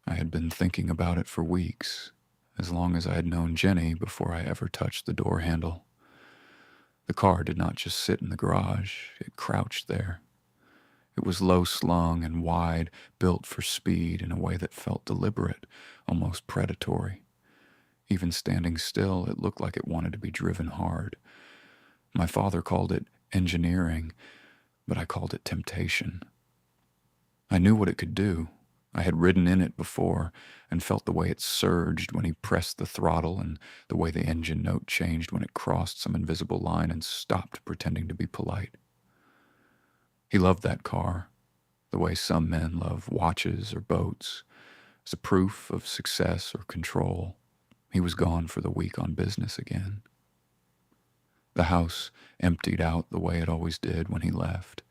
I had been thinking about it for weeks, as long as I had known Jenny before I ever touched the door handle. The car did not just sit in the garage, it crouched there. It was low slung and wide, built for speed in a way that felt deliberate, almost predatory. Even standing still, it looked like it wanted to be driven hard. My father called it engineering, but I called it temptation. I knew what it could do. I had ridden in it before and felt the way it surged when he pressed the throttle and the way the engine note changed when it crossed some invisible line and stopped pretending to be polite. He loved that car, the way some men love watches or boats, as a proof of success or control. He was gone for the week on business again. The house emptied out the way it always did when he left,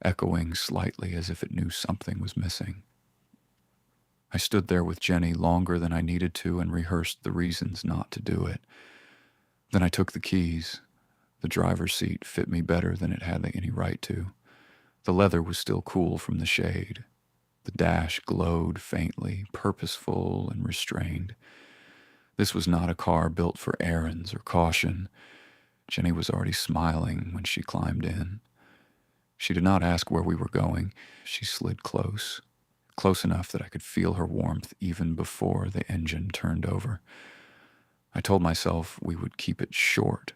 echoing slightly as if it knew something was missing. I stood there with Jenny longer than I needed to and rehearsed the reasons not to do it. Then I took the keys. The driver's seat fit me better than it had any right to. The leather was still cool from the shade. The dash glowed faintly, purposeful and restrained. This was not a car built for errands or caution. Jenny was already smiling when she climbed in. She did not ask where we were going. She slid close, close enough that I could feel her warmth even before the engine turned over. I told myself we would keep it short.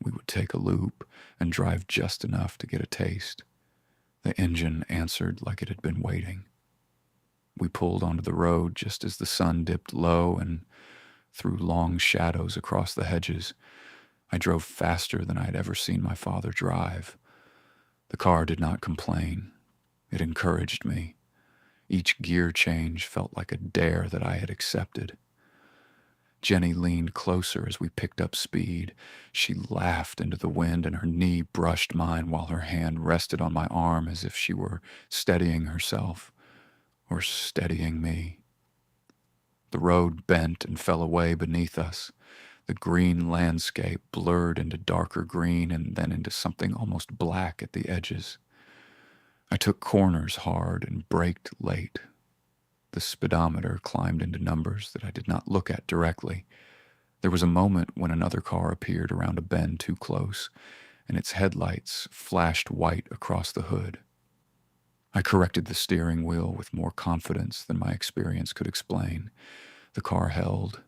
We would take a loop and drive just enough to get a taste. The engine answered like it had been waiting. We pulled onto the road just as the sun dipped low and threw long shadows across the hedges. I drove faster than I had ever seen my father drive. The car did not complain. It encouraged me. Each gear change felt like a dare that I had accepted. Jenny leaned closer as we picked up speed. She laughed into the wind and her knee brushed mine while her hand rested on my arm as if she were steadying herself or steadying me. The road bent and fell away beneath us. The green landscape blurred into darker green and then into something almost black at the edges. I took corners hard and braked late. The speedometer climbed into numbers that I did not look at directly. There was a moment when another car appeared around a bend too close, and its headlights flashed white across the hood. I corrected the steering wheel with more confidence than my experience could explain. The car held.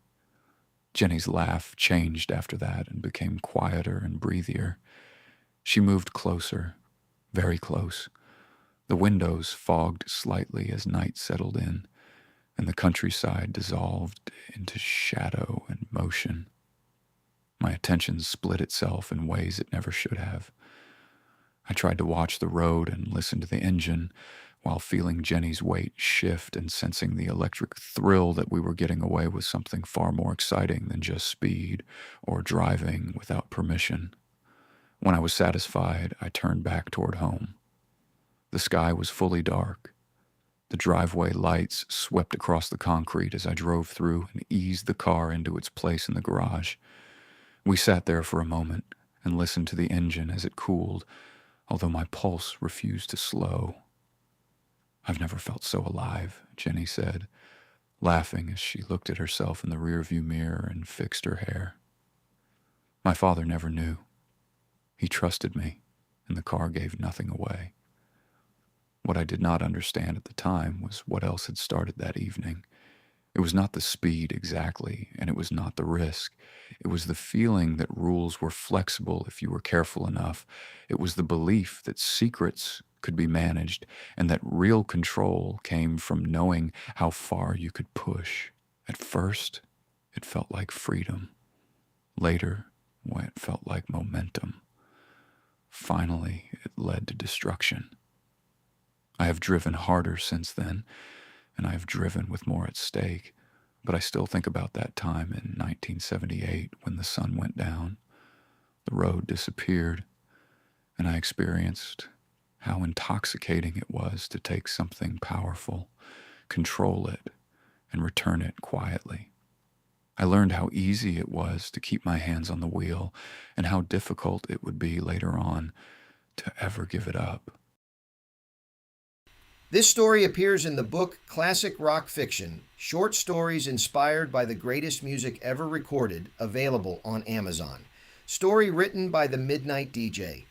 Jenny's laugh changed after that and became quieter and breathier. She moved closer, very close. The windows fogged slightly as night settled in, and the countryside dissolved into shadow and motion. My attention split itself in ways it never should have. I tried to watch the road and listen to the engine while feeling Jenny's weight shift and sensing the electric thrill that we were getting away with something far more exciting than just speed or driving without permission. When I was satisfied, I turned back toward home. The sky was fully dark. The driveway lights swept across the concrete as I drove through and eased the car into its place in the garage. We sat there for a moment and listened to the engine as it cooled, although my pulse refused to slow. "I've never felt so alive," Jenny said, laughing as she looked at herself in the rearview mirror and fixed her hair. My father never knew. He trusted me, and the car gave nothing away. What I did not understand at the time was what else had started that evening. It was not the speed exactly, and it was not the risk. It was the feeling that rules were flexible if you were careful enough. It was the belief that secrets could be managed and that real control came from knowing how far you could push. At first, it felt like freedom. Later, it felt like momentum. Finally, it led to destruction. I have driven harder since then, and I have driven with more at stake, but I still think about that time in 1978 when the sun went down, the road disappeared, and I experienced how intoxicating it was to take something powerful, control it, and return it quietly. I learned how easy it was to keep my hands on the wheel and how difficult it would be later on to ever give it up. This story appears in the book Classic Rock Fiction, Short Stories Inspired by the Greatest Music Ever Recorded, available on Amazon. Story written by the Midnight DJ.